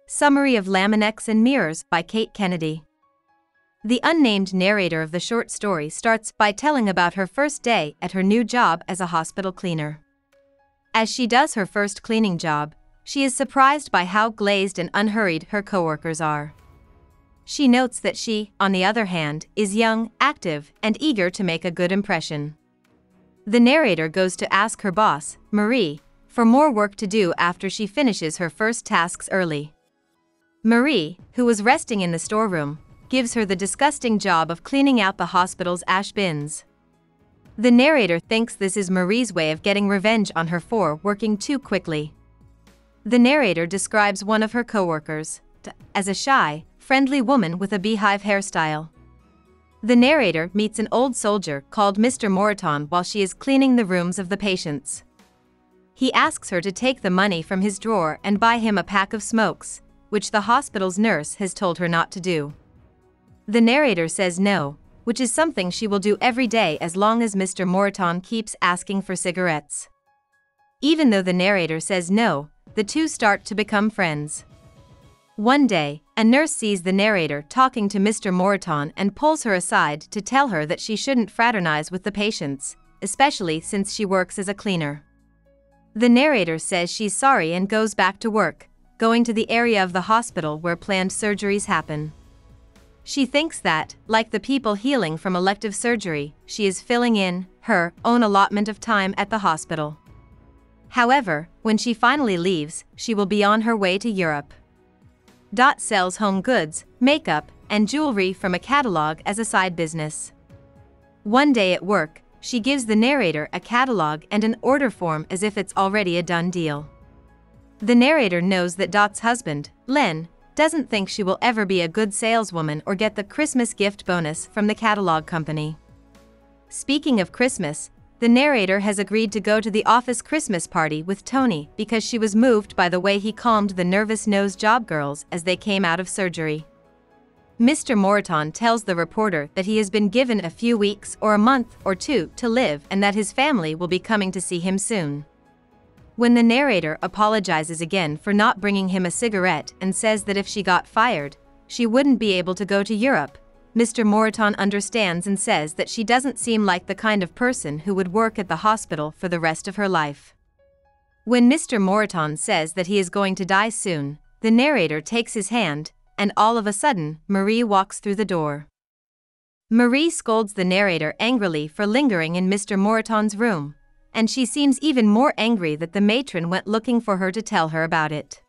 Summary of Laminex and Mirrors by Cate Kennedy. The unnamed narrator of the short story starts by telling about her first day at her new job as a hospital cleaner. As she does her first cleaning job, she is surprised by how glazed and unhurried her coworkers are. She notes that she, on the other hand, is young, active, and eager to make a good impression. The narrator goes to ask her boss, Marie, for more work to do after she finishes her first tasks early. Marie, who was resting in the storeroom, gives her the disgusting job of cleaning out the hospital's ash bins. The narrator thinks this is Marie's way of getting revenge on her for working too quickly. The narrator describes one of her coworkers as a shy, friendly woman with a beehive hairstyle. The narrator meets an old soldier called Mr. Moreton while she is cleaning the rooms of the patients. He asks her to take the money from his drawer and buy him a pack of smokes, which the hospital's nurse has told her not to do. The narrator says no, which is something she will do every day as long as Mr. Moreton keeps asking for cigarettes. Even though the narrator says no, the two start to become friends. One day, a nurse sees the narrator talking to Mr. Moreton and pulls her aside to tell her that she shouldn't fraternize with the patients, especially since she works as a cleaner. The narrator says she's sorry and goes back to work, going to the area of the hospital where planned surgeries happen. She thinks that, like the people healing from elective surgery, she is filling in her own allotment of time at the hospital. However, when she finally leaves, she will be on her way to Europe. Dot sells home goods, makeup, and jewelry from a catalog as a side business. One day at work, she gives the narrator a catalog and an order form as if it's already a done deal. The narrator knows that Dot's husband, Len, doesn't think she will ever be a good saleswoman or get the Christmas gift bonus from the catalog company. Speaking of Christmas, the narrator has agreed to go to the office Christmas party with Tony because she was moved by the way he calmed the nervous-nosed job girls as they came out of surgery. Mr. Moreton tells the reporter that he has been given a few weeks or a month or two to live and that his family will be coming to see him soon. When the narrator apologizes again for not bringing him a cigarette and says that if she got fired, she wouldn't be able to go to Europe, Mr. Moreton understands and says that she doesn't seem like the kind of person who would work at the hospital for the rest of her life. When Mr. Moreton says that he is going to die soon, the narrator takes his hand, and all of a sudden, Marie walks through the door. Marie scolds the narrator angrily for lingering in Mr. Moreton's room, and she seems even more angry that the matron went looking for her to tell her about it.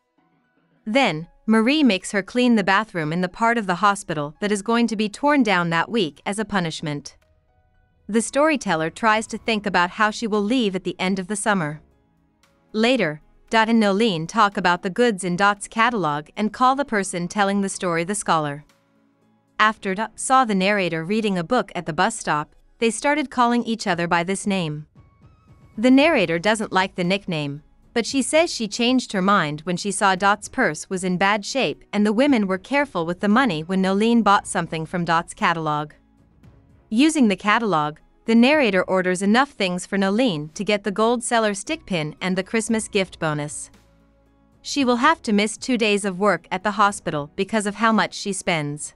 Then, Marie makes her clean the bathroom in the part of the hospital that is going to be torn down that week as a punishment. The storyteller tries to think about how she will leave at the end of the summer. Later, Dot and Nolene talk about the goods in Dot's catalog and call the person telling the story the scholar. After Dot saw the narrator reading a book at the bus stop, they started calling each other by this name. The narrator doesn't like the nickname, but she says she changed her mind when she saw Dot's purse was in bad shape and the women were careful with the money when Nolene bought something from Dot's catalog. Using the catalog, the narrator orders enough things for Nolene to get the gold seller stick pin and the Christmas gift bonus. She will have to miss 2 days of work at the hospital because of how much she spends.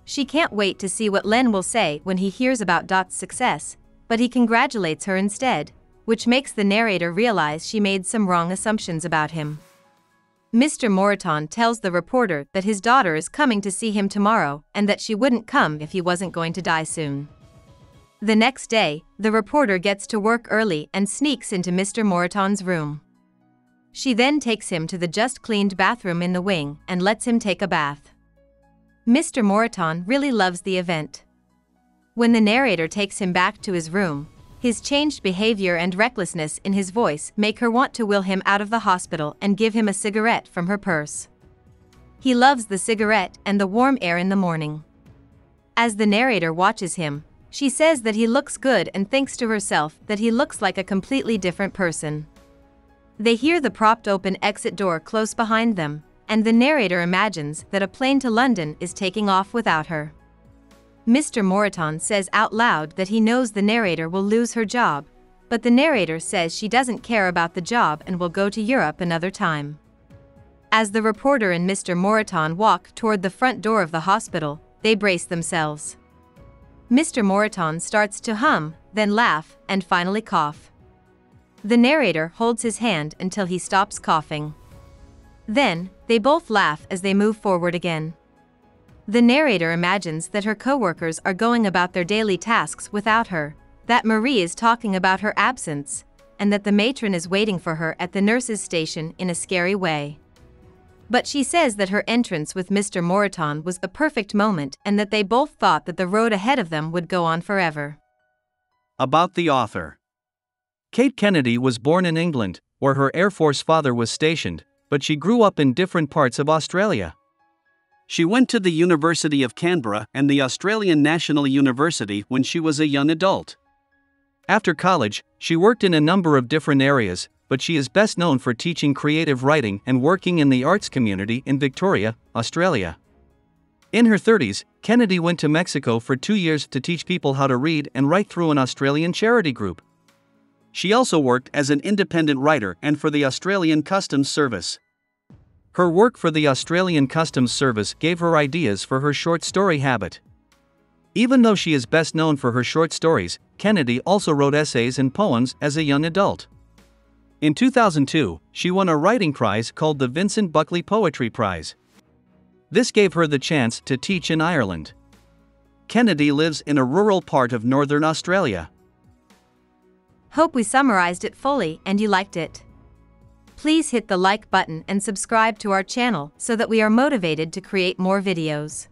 She can't wait to see what Len will say when he hears about Dot's success, but he congratulates her instead, which makes the narrator realize she made some wrong assumptions about him. Mr. Moreton tells the reporter that his daughter is coming to see him tomorrow and that she wouldn't come if he wasn't going to die soon. The next day, the reporter gets to work early and sneaks into Mr. Moreton's room. She then takes him to the just-cleaned bathroom in the wing and lets him take a bath. Mr. Moreton really loves the event. When the narrator takes him back to his room, his changed behavior and recklessness in his voice make her want to will him out of the hospital and give him a cigarette from her purse. He loves the cigarette and the warm air in the morning. As the narrator watches him, she says that he looks good and thinks to herself that he looks like a completely different person. They hear the propped open exit door close behind them, and the narrator imagines that a plane to London is taking off without her. Mr. Moreton says out loud that he knows the narrator will lose her job, but the narrator says she doesn't care about the job and will go to Europe another time. As the reporter and Mr. Moreton walk toward the front door of the hospital, they brace themselves. Mr. Moreton starts to hum, then laugh, and finally cough. The narrator holds his hand until he stops coughing. Then, they both laugh as they move forward again. The narrator imagines that her coworkers are going about their daily tasks without her, that Marie is talking about her absence, and that the matron is waiting for her at the nurse's station in a scary way. But she says that her entrance with Mr. Moreton was a perfect moment and that they both thought that the road ahead of them would go on forever. About the author. Cate Kennedy was born in England, where her Air Force father was stationed, but she grew up in different parts of Australia. She went to the University of Canberra and the Australian National University when she was a young adult. After college, she worked in a number of different areas, but she is best known for teaching creative writing and working in the arts community in Victoria, Australia. In her 30s, Kennedy went to Mexico for 2 years to teach people how to read and write through an Australian charity group. She also worked as an independent writer and for the Australian Customs Service. Her work for the Australian Customs Service gave her ideas for her short story habit. Even though she is best known for her short stories, Kennedy also wrote essays and poems as a young adult. In 2002, she won a writing prize called the Vincent Buckley Poetry Prize. This gave her the chance to teach in Ireland. Kennedy lives in a rural part of northern Australia. Hope we summarized it fully and you liked it. Please hit the like button and subscribe to our channel so that we are motivated to create more videos.